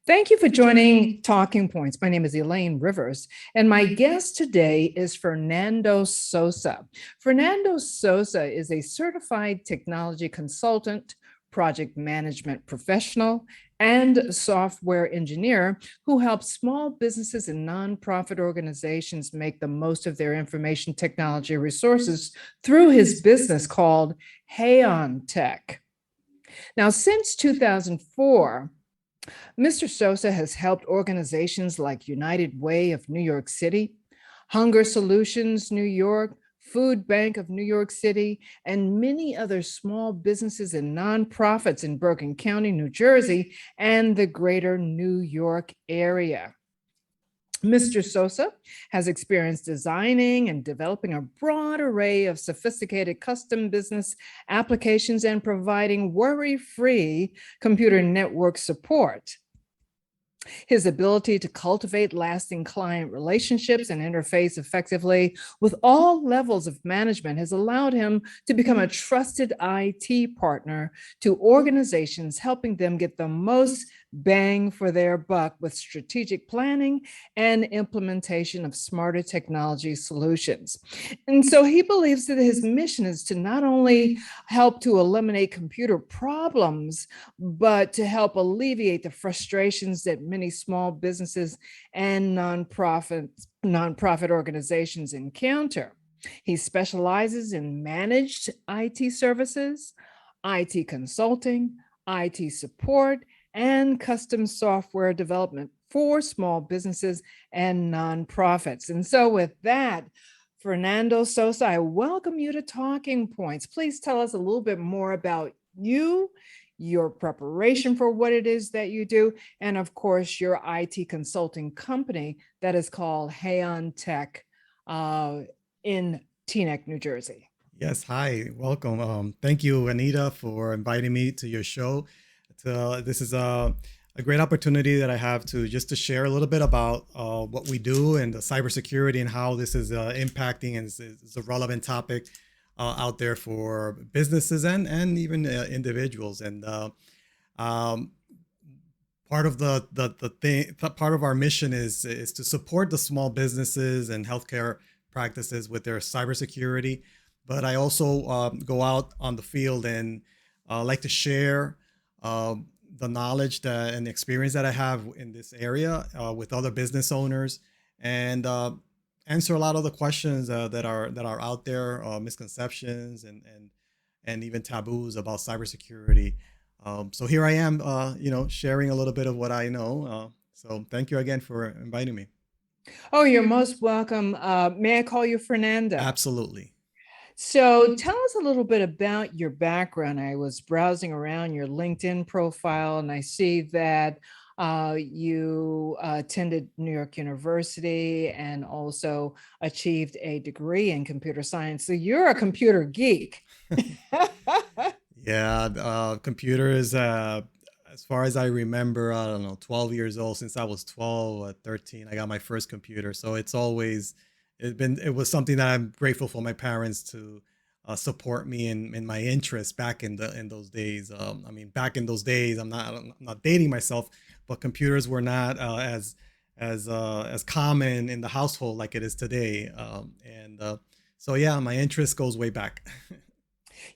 Thank you for joining Talking Points. My name is Elaine Rivers, and my guest today is Fernando Sosa. Fernando Sosa is a certified technology consultant, project management professional, and software engineer who helps small businesses and nonprofit organizations make the most of their information technology resources through his business called HaonTech. Now, since 2004, Mr. Sosa has helped organizations like United Way of New York City, Hunger Solutions New York, Food Bank of New York City, and many other small businesses and nonprofits in Bergen County, New Jersey, and the greater New York area. Mr. Sosa has experience designing and developing a broad array of sophisticated custom business applications and providing worry-free computer network support. His ability to cultivate lasting client relationships and interface effectively with all levels of management has allowed him to become a trusted IT partner to organizations, helping them get the most bang for their buck with strategic planning and implementation of smarter technology solutions. And so he believes that his mission is to not only help to eliminate computer problems, but to help alleviate the frustrations that many small businesses and nonprofit organizations encounter. He specializes in managed IT services, IT consulting, IT support, and custom software development for small businesses and nonprofits. And so with that, Fernando Sosa, I welcome you to Talking Points. Please tell us a little bit more about you, your preparation for what it is that you do, and of course, your IT consulting company that is called HaonTech in Teaneck, New Jersey. Yes, hi, welcome. Thank you, Anita, for inviting me to your show. This is a great opportunity that I have to just to share a little bit about what we do and the cybersecurity and how this is impacting and is a relevant topic out there for businesses and even individuals. And um, part of the thing, part of our mission is to support the small businesses and healthcare practices with their cybersecurity. But I also go out on the field and like to share the knowledge and experience that I have in this area with other business owners, and answer a lot of the questions that are out there, misconceptions and even taboos about cybersecurity. So here I am, sharing a little bit of what I know. So thank you again for inviting me. Oh, you're most welcome. May I call you Fernanda? Absolutely. So tell us a little bit about your background. I was browsing around your LinkedIn profile and I see that you attended New York University and also achieved a degree in computer science. So you're a computer geek. Yeah, computers, as far as I remember, I don't know, 12 years old. Since I was 12 or 13, I got my first computer. So it was something that I'm grateful for my parents to support me in my interest back in those days. I mean, back in those days, I'm not dating myself, but computers were not as common in the household like it is today. And so yeah, my interest goes way back.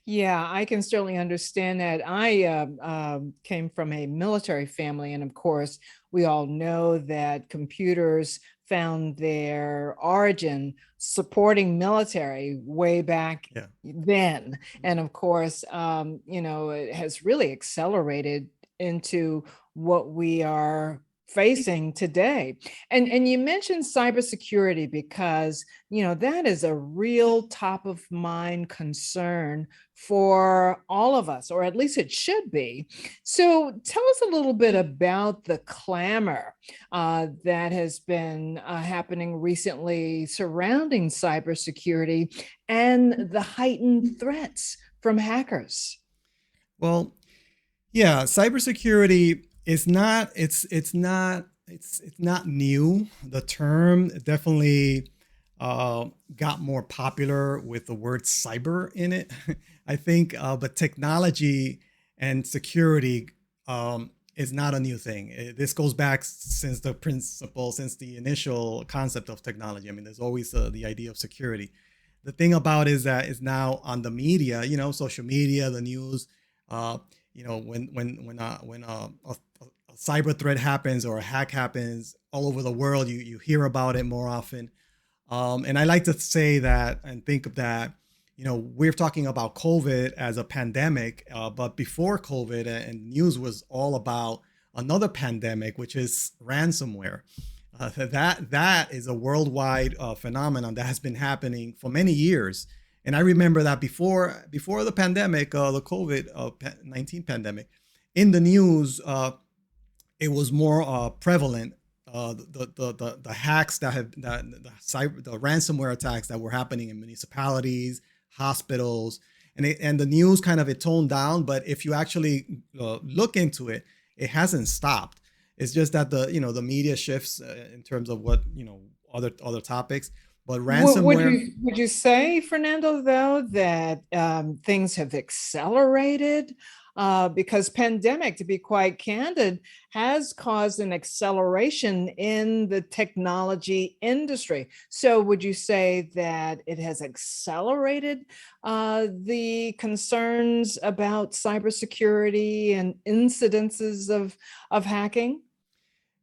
Yeah, I can certainly understand that. I came from a military family, and of course, we all know that computers found their origin supporting military way back Yeah. then. And of course, it has really accelerated into what we are facing today. And you mentioned cybersecurity because that is a real top of mind concern for all of us, or at least it should be. So tell us a little bit about the clamor that has been happening recently surrounding cybersecurity and the heightened threats from hackers. Well, yeah, cybersecurity is not it's not new. The term definitely got more popular with the word cyber in it. I think, but technology and security is not a new thing. This goes back since the initial concept of technology. I mean, there's always the idea of security. The thing about is that it's now on the media, social media, the news. When a cyber threat happens or a hack happens all over the world, you hear about it more often. And I like to say that and think of that, we're talking about COVID as a pandemic, but before COVID, and news was all about another pandemic, which is ransomware. That is a worldwide phenomenon that has been happening for many years. And I remember that before the pandemic, the COVID-19 pandemic, in the news, it was more prevalent. The hacks the ransomware attacks that were happening in municipalities, hospitals, and the news kind of it toned down. But if you actually look into it, it hasn't stopped. It's just that the media shifts in terms of what other topics. But ransomware. Would you say, Fernando, though, that things have accelerated? Because pandemic, to be quite candid, has caused an acceleration in the technology industry. So would you say that it has accelerated the concerns about cybersecurity and incidences of hacking?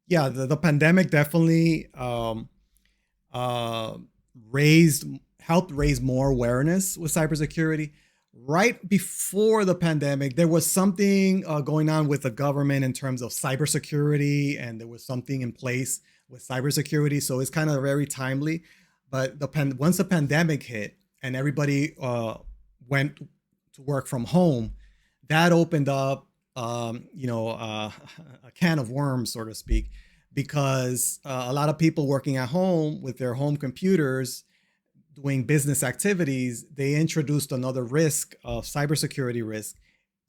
Yeah, the pandemic definitely uh, raised helped raise more awareness with cybersecurity. Right before the pandemic, there was something going on with the government in terms of cybersecurity, and there was something in place with cybersecurity. So it's kind of very timely. But once the pandemic hit and everybody went to work from home, that opened up, a can of worms, so to speak, because a lot of people working at home with their home computers doing business activities, they introduced another risk of cybersecurity risk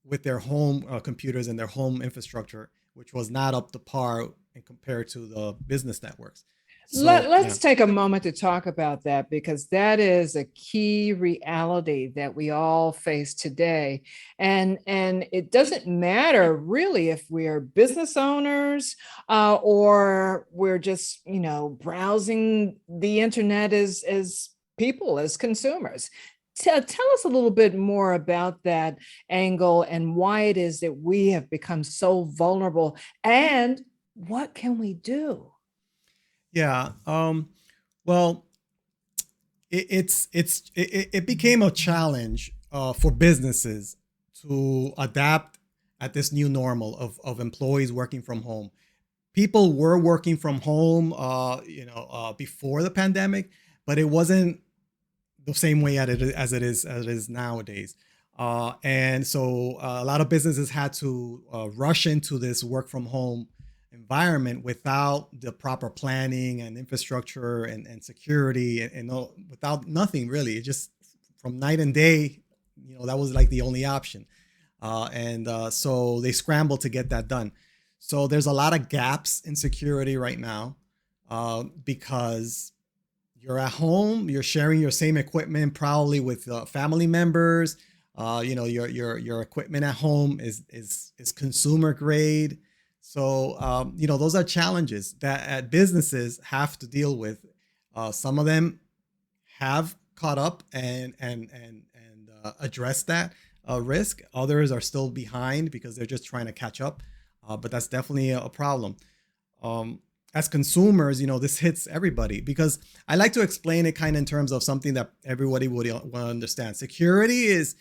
with their home computers and their home infrastructure, which was not up to par and compared to the business networks. So yeah, Let's take a moment to talk about that, because that is a key reality that we all face today. And it doesn't matter really if we're business owners or we're just, browsing the internet as people, as consumers. Tell us a little bit more about that angle and why it is that we have become so vulnerable, and what can we do? yeah. Well, it became a challenge for businesses to adapt at this new normal of employees working from home. People were working from home, before the pandemic, but it wasn't the same way as it is nowadays. And so a lot of businesses had to rush into this work from home environment without the proper planning and infrastructure and security without nothing really. It just from night and day, that was like the only option. And so they scrambled to get that done. So there's a lot of gaps in security right now because you're at home, you're sharing your same equipment probably with family members. Your equipment at home is consumer grade. So those are challenges that businesses have to deal with. Some of them have caught up and addressed that risk. Others are still behind because they're just trying to catch up. But that's definitely a problem. As consumers, this hits everybody because I like to explain it kind of in terms of something that everybody would understand. Security is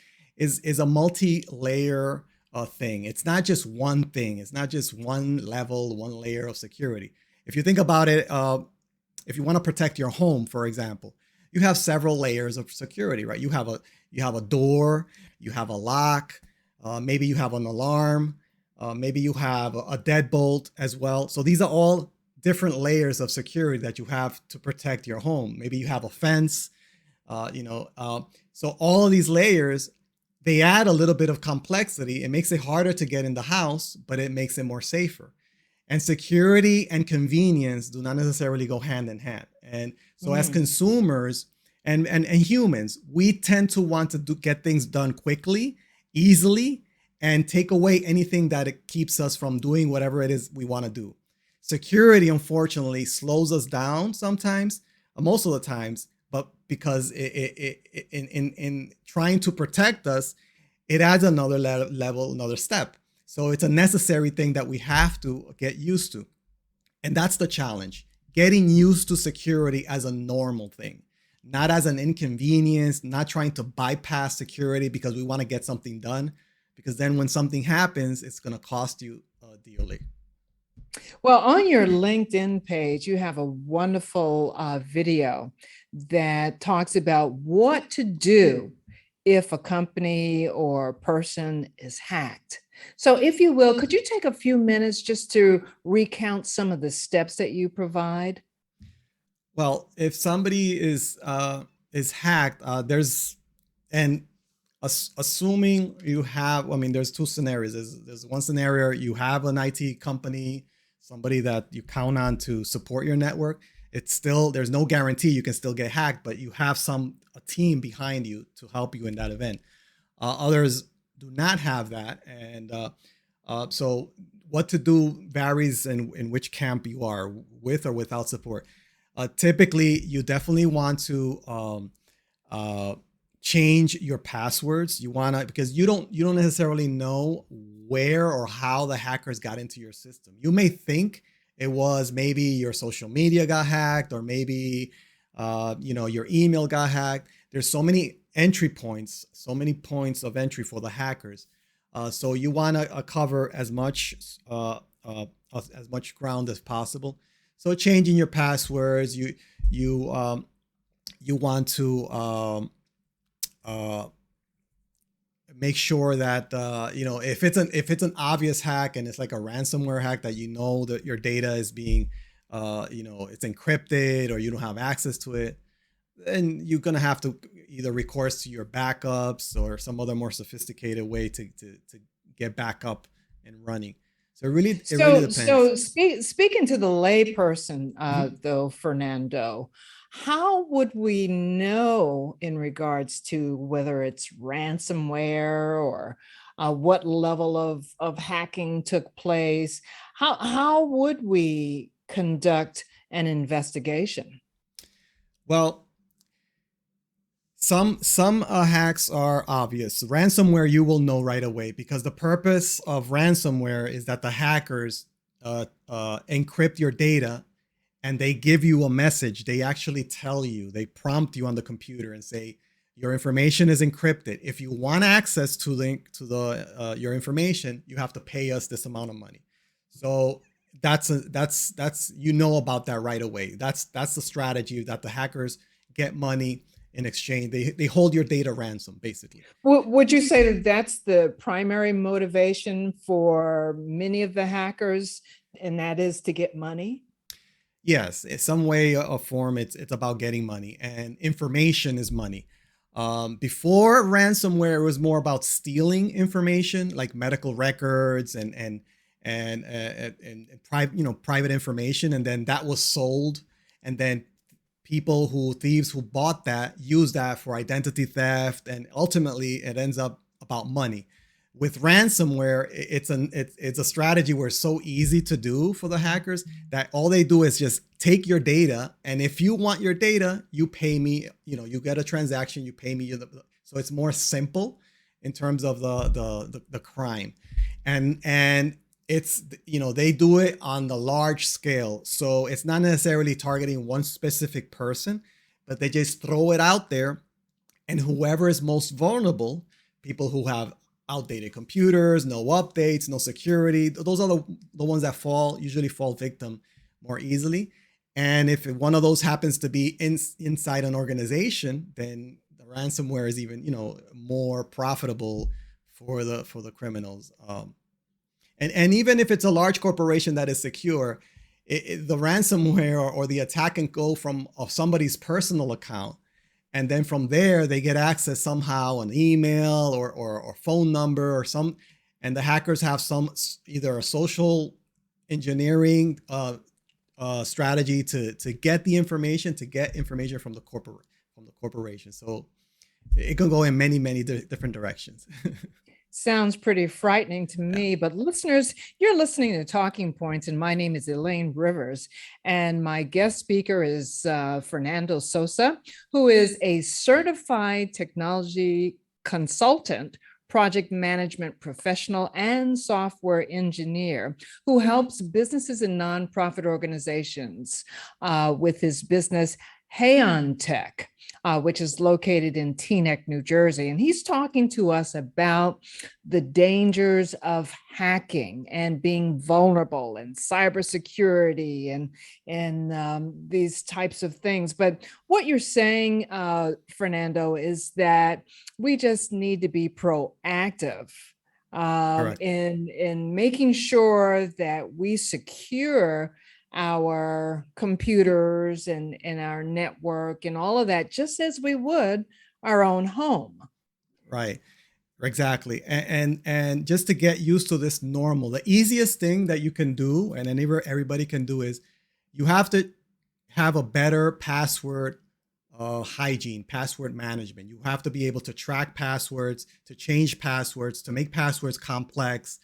a multi-layer thing. It's not just one thing. It's not just one level, one layer of security. If you think about it, if you want to protect your home, for example, you have several layers of security, right? You have a door, you have a lock, maybe you have an alarm, maybe you have a deadbolt as well. So these are all different layers of security that you have to protect your home. Maybe you have a fence, so all of these layers, they add a little bit of complexity. It makes it harder to get in the house, but it makes it more safer. And security and convenience do not necessarily go hand in hand. And so as consumers and humans, we tend to want to get things done quickly, easily, and take away anything that it keeps us from doing whatever it is we want to do. Security, unfortunately, slows us down sometimes, most of the times, but because in trying to protect us, it adds another level, another step. So it's a necessary thing that we have to get used to. And that's the challenge, getting used to security as a normal thing, not as an inconvenience, not trying to bypass security because we want to get something done. Because then when something happens, it's going to cost you dearly. Well, on your LinkedIn page, you have a wonderful video that talks about what to do if a company or person is hacked. So, if you will, could you take a few minutes just to recount some of the steps that you provide? Well, if somebody is hacked, there's and assuming you have, I mean, there's two scenarios. There's one scenario you have an IT company, somebody that you count on to support your network. It's still, there's no guarantee you can still get hacked, but you have a team behind you to help you in that event. Others do not have that, and so what to do varies in which camp you are, with or without support. Typically, you definitely want to change your passwords. You want to, because you don't necessarily know where or how the hackers got into your system. You may think it was maybe your social media got hacked, or maybe your email got hacked. There's so many entry points, so many points of entry for the hackers. So you want to cover as much ground as possible. So changing your passwords, you want to make sure that if it's an obvious hack and it's like a ransomware hack, that that your data is being it's encrypted or you don't have access to it, then you're gonna have to either recourse to your backups or some other more sophisticated way to get back up and running. So it really depends. Speaking to the layperson, Mhm. though, Fernando, how would we know in regards to whether it's ransomware or what level of hacking took place? How would we conduct an investigation? Well, some hacks are obvious. Ransomware, you will know right away, because the purpose of ransomware is that the hackers encrypt your data, and they give you a message. They actually tell you, they prompt you on the computer and say, your information is encrypted. If you want access to your information, you have to pay us this amount of money. So that's about that right away. That's the strategy, that the hackers get money in exchange. They hold your data ransom, basically. Would you say that that's the primary motivation for many of the hackers, and that is to get money? Yes, in some way or form, it's about getting money, and information is money. Before ransomware, it was more about stealing information, like medical records and private information, and then that was sold, and then thieves who bought that use that for identity theft, and ultimately it ends up about money. With ransomware, it's a strategy where it's so easy to do for the hackers that all they do is just take your data, and if you want your data, you pay me. You get a transaction, you pay me. So it's more simple in terms of the crime, and it's they do it on the large scale, so it's not necessarily targeting one specific person, but they just throw it out there, and whoever is most vulnerable, people who have outdated computers, no updates, no security, those are the ones that usually fall victim more easily. And if one of those happens to be inside an organization, then the ransomware is even more profitable for the criminals. And even if it's a large corporation that is secure, the ransomware or the attack can go from somebody's personal account, and then from there they get access somehow, an email or phone number or and the hackers have either a social engineering strategy to get information from the corporation. So it can go in many different directions. Sounds pretty frightening to me, but listeners, you're listening to Talking Points, and my name is Elaine Rivers, and my guest speaker is Fernando Sosa, who is a certified technology consultant, project management professional, and software engineer who helps businesses and nonprofit organizations with his business, HaonTech. Which is located in Teaneck, New Jersey. And he's talking to us about the dangers of hacking and being vulnerable and cybersecurity and these types of things. But what you're saying, Fernando, is that we just need to be proactive Correct. in making sure that we secure our computers and our network and all of that, just as we would our own home. Right. Exactly. And just to get used to this normal, the easiest thing that you can do and everybody can do is you have to have a better password hygiene, password management. You have to be able to track passwords, to change passwords, to make passwords complex.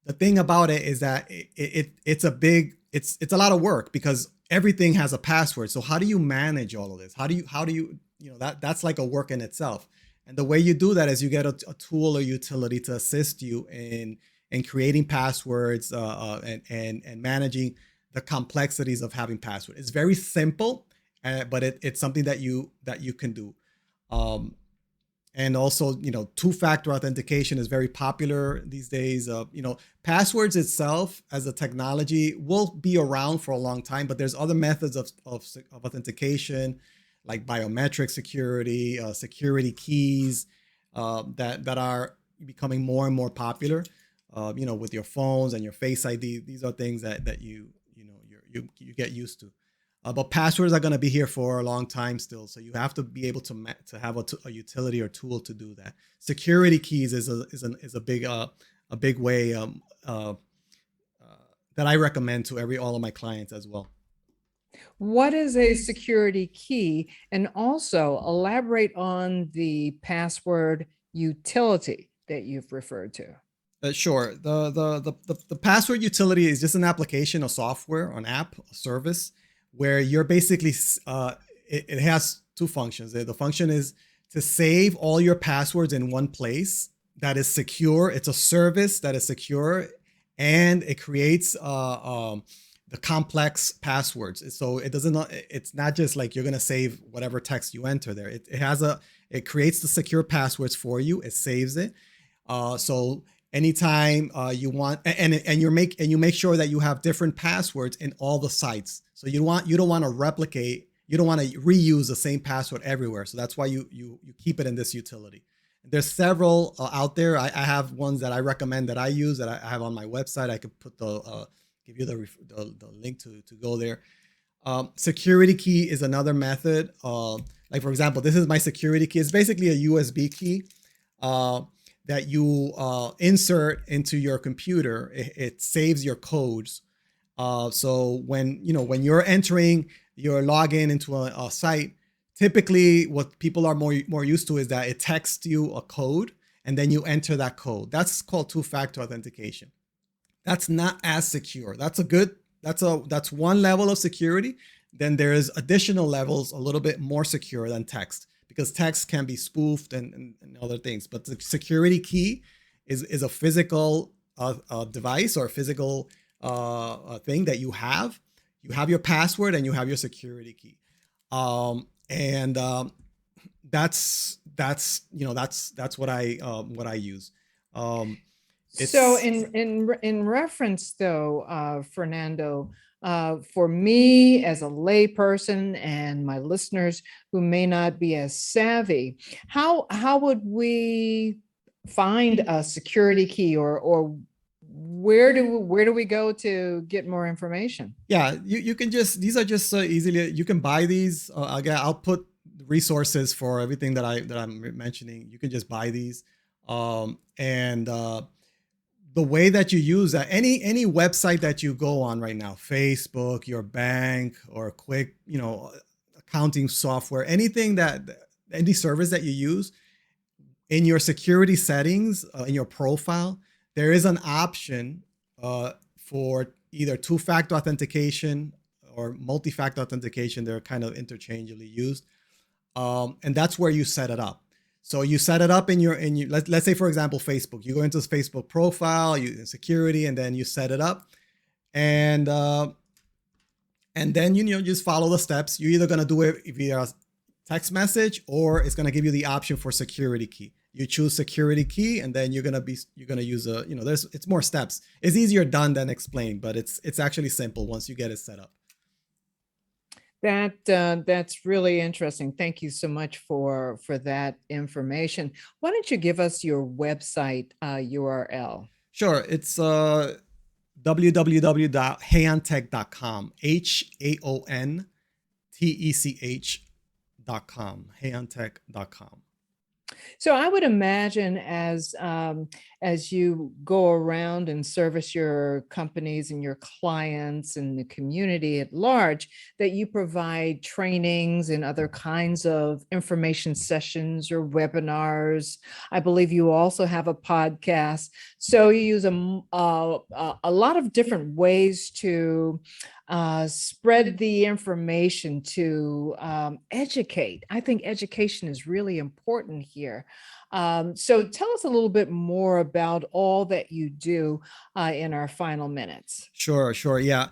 The thing about it is that it's a lot of work because everything has a password. So how do you manage all of this? How do you that's like a work in itself. And the way you do that is you get a tool or utility to assist you in creating passwords and managing the complexities of having password. It's very simple, but it's something that you can do. Um, and also, two-factor authentication is very popular these days. Passwords itself as a technology will be around for a long time, but there's other methods of authentication like biometric security, security keys that are becoming more and more popular. With your phones and your Face ID, these are things that you get used to. But passwords are going to be here for a long time still, so you have to be able to have a utility or tool to do that. Security keys is a big way that I recommend to all of my clients as well. What is a security key? And also elaborate on the password utility that you've referred to. Sure. The password utility is just an application, a software, an app, a service where you're basically it has two functions. The function is to save all your passwords in one place that is secure. It's a service that is secure, and it creates the complex passwords. So it's not just like you're gonna save whatever text you enter there. It creates the secure passwords for you. It saves it. So anytime you want, and you make sure that you have different passwords in all the sites. So you don't want to replicate, you don't want to reuse the same password everywhere. So that's why you keep it in this utility. There's several out there. I have ones that I recommend that I use that I have on my website. I could put give you the link to go there. Security key is another method. Like for example, this is my security key. It's basically a USB key that you insert into your computer. It saves your codes. So when you're entering your login into a site, typically what people are more used to is that it texts you a code and then you enter that code. That's called two-factor authentication. That's not as secure. That's one level of security. Then there's additional levels a little bit more secure than text, because text can be spoofed and other things. But the security key is a physical device or a physical thing that you have. You have your password and you have your security key, and that's what I use. So in reference though, Fernando, for me as a layperson and my listeners who may not be as savvy, how would we find a security key, or where do we go to get more information? Yeah, you can these are just easily, you can buy these. Again, I'll put resources for everything that I'm mentioning. You can just buy these, and the way that you use that, any website that you go on right now, Facebook, your bank, or quick, accounting software, any service that you use, in your security settings, in your profile, there is an option for either two-factor authentication or multi-factor authentication. They're kind of interchangeably used. And that's where you set it up. So you set it up in your let's say, for example, Facebook. You go into this Facebook profile, you security, and then you set it up. And then just follow the steps. You're either gonna do it via text message, or it's gonna give you the option for security key. You choose security key, and then you're gonna use it's more steps. It's easier done than explained, but it's actually simple once you get it set up. That's really interesting. Thank you so much for that information. Why don't you give us your website URL? Sure, it's www.HaonTech.com, HaonTech.com, HaonTech.com. So I would imagine as you go around and service your companies and your clients and the community at large, that you provide trainings and other kinds of information sessions or webinars. I believe you also have a podcast. So you use a lot of different ways to spread the information, to educate. I think education is really important here. So tell us a little bit more about all that you do in our final minutes. Sure. Yeah.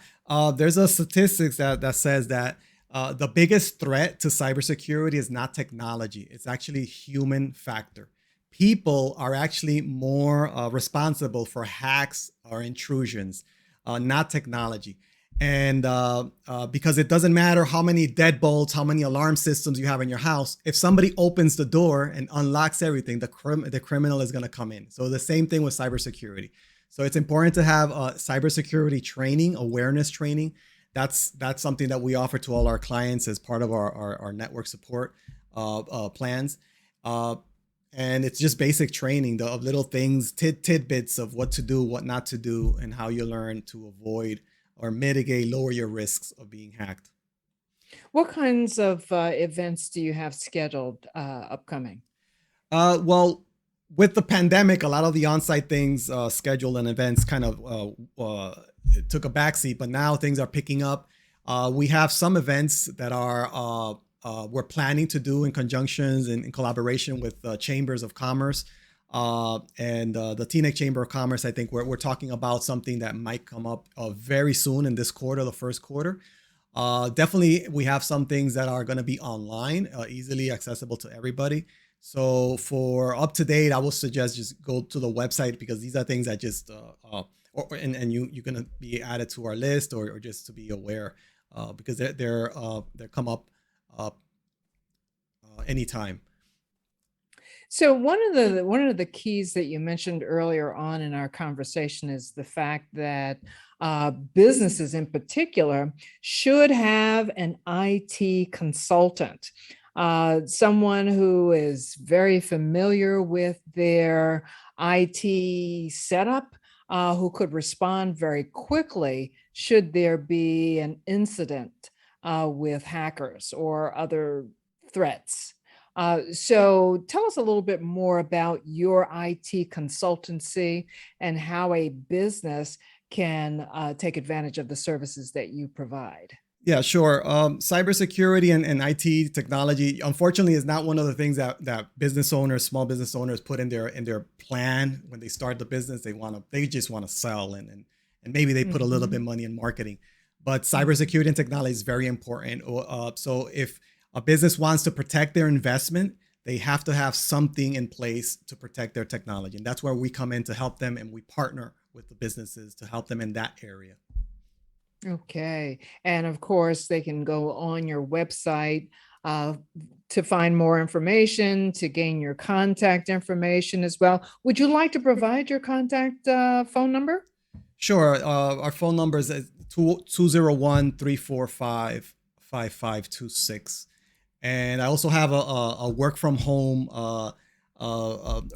There's a statistics that says that the biggest threat to cybersecurity is not technology. It's actually human factor. People are actually more responsible for hacks or intrusions, not technology. And because it doesn't matter how many deadbolts, how many alarm systems you have in your house, if somebody opens the door and unlocks everything, the criminal is going to come in. So the same thing with cybersecurity. So it's important to have cybersecurity training, awareness training. That's something that we offer to all our clients as part of our network support plans. And it's just basic training of little things, tidbits of what to do, what not to do, and how you learn to avoid or mitigate, lower your risks of being hacked. What kinds of events do you have scheduled upcoming? Well, with the pandemic, a lot of the on-site things scheduled and events kind of took a backseat, but now things are picking up. We have some events that are we're planning to do in conjunctions and in collaboration with chambers of commerce. And the Teaneck Chamber of Commerce. I think we're talking about something that might come up very soon in this quarter, the first quarter. Definitely, we have some things that are going to be online, easily accessible to everybody. So for up to date, I would suggest just go to the website, because these are things that just and you're going to be added to our list, or just to be aware, because they're come up anytime. So one of the keys that you mentioned earlier on in our conversation is the fact that businesses in particular should have an IT consultant, someone who is very familiar with their IT setup, who could respond very quickly should there be an incident with hackers or other threats. So tell us a little bit more about your IT consultancy and how a business can take advantage of the services that you provide. Yeah, sure. Cybersecurity and IT technology, unfortunately, is not one of the things that business owners, small business owners, put in their plan when they start the business. They just want to sell, and maybe they put a little bit of money in marketing. But cybersecurity and technology is very important. So if a business wants to protect their investment, they have to have something in place to protect their technology. And that's where we come in to help them, and we partner with the businesses to help them in that area. Okay. And of course, they can go on your website to find more information, to gain your contact information as well. Would you like to provide your contact phone number? Sure. Our phone number is 201-345-5526. And I also have a work from home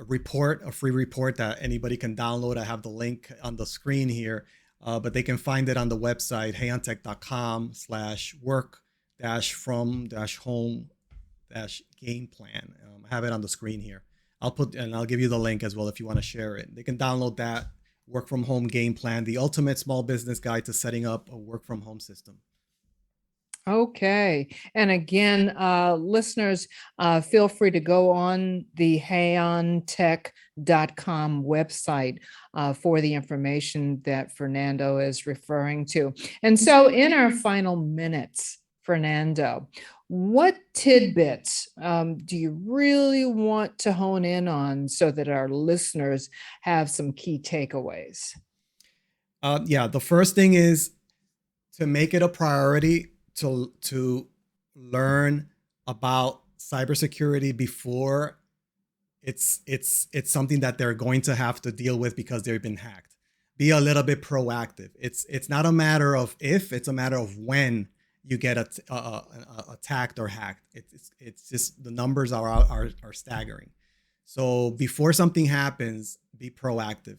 report, a free report that anybody can download. I have the link on the screen here, but they can find it on the website, HaonTech.com/work-from-home-game plan. I have it on the screen here. I'll give you the link as well if you want to share it. They can download that work from home game plan, the ultimate small business guide to setting up a work from home system. Okay. And again, listeners, feel free to go on the HaonTech.com website for the information that Fernando is referring to. And so, in our final minutes, Fernando, what tidbits do you really want to hone in on so that our listeners have some key takeaways? Yeah, the first thing is to make it a priority to learn about cybersecurity before it's something that they're going to have to deal with because they've been hacked. Be a little bit proactive. It's not a matter of if, it's a matter of when you get attacked or hacked. It's just the numbers are staggering. So before something happens, be proactive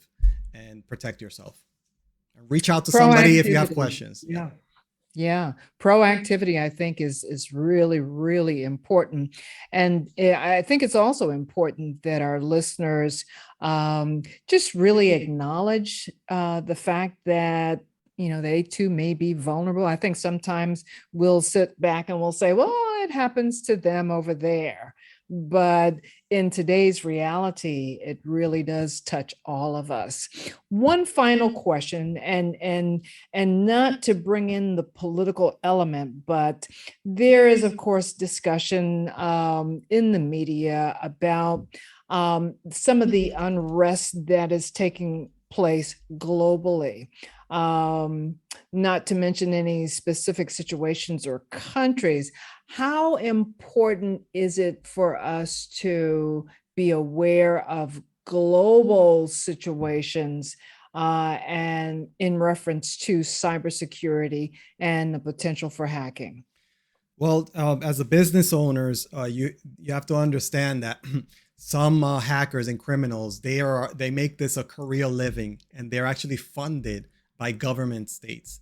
and protect yourself. Reach out to somebody if you have questions. Yeah. Yeah, proactivity, I think, is really, really important. And I think it's also important that our listeners just really acknowledge the fact that, they too may be vulnerable. I think sometimes we'll sit back and we'll say, well, it happens to them over there. But in today's reality, it really does touch all of us. One final question, and not to bring in the political element, but there is, of course, discussion in the media about some of the unrest that is taking place globally. Not to mention any specific situations or countries. How important is it for us to be aware of global situations and in reference to cybersecurity and the potential for hacking? Well, as a business owners, you have to understand that some hackers and criminals they make this a career living, and they're actually funded by government states.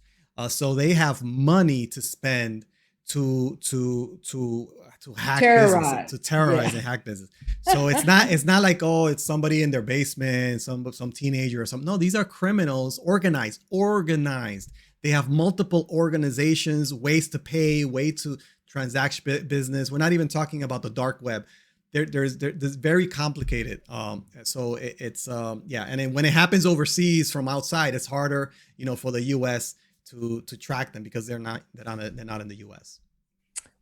So they have money to spend to hack business, to terrorize and hack business. So it's not like, oh, it's somebody in their basement, some teenager or something. No, these are criminals, organized. They have multiple organizations, ways to pay, way to transact business. We're not even talking about the dark web. There's very complicated. So it's yeah. And then when it happens overseas from outside, it's harder, for the U.S. to track them because they're not in the U.S.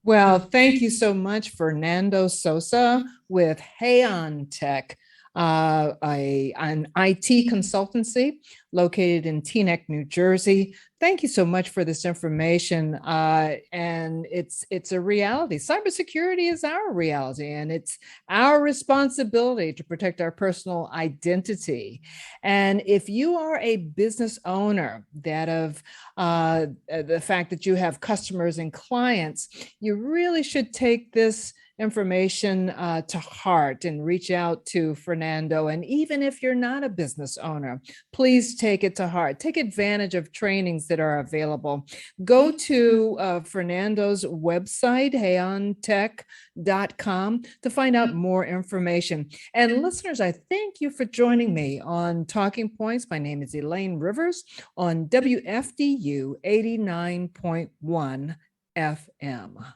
Well, thank you so much, Fernando Sosa with HaonTech, an IT consultancy located in Teaneck, New Jersey. Thank you so much for this information. And it's a reality. Cybersecurity is our reality, and it's our responsibility to protect our personal identity. And if you are a business owner, that of the fact that you have customers and clients, you really should take this information to heart and reach out to Fernando. And even if you're not a business owner, please take it to heart. Take advantage of trainings that are available. Go to Fernando's website, HaonTech.com, to find out more information. And listeners, I thank you for joining me on Talking Points. My name is Elaine Rivers on WFDU 89.1 FM.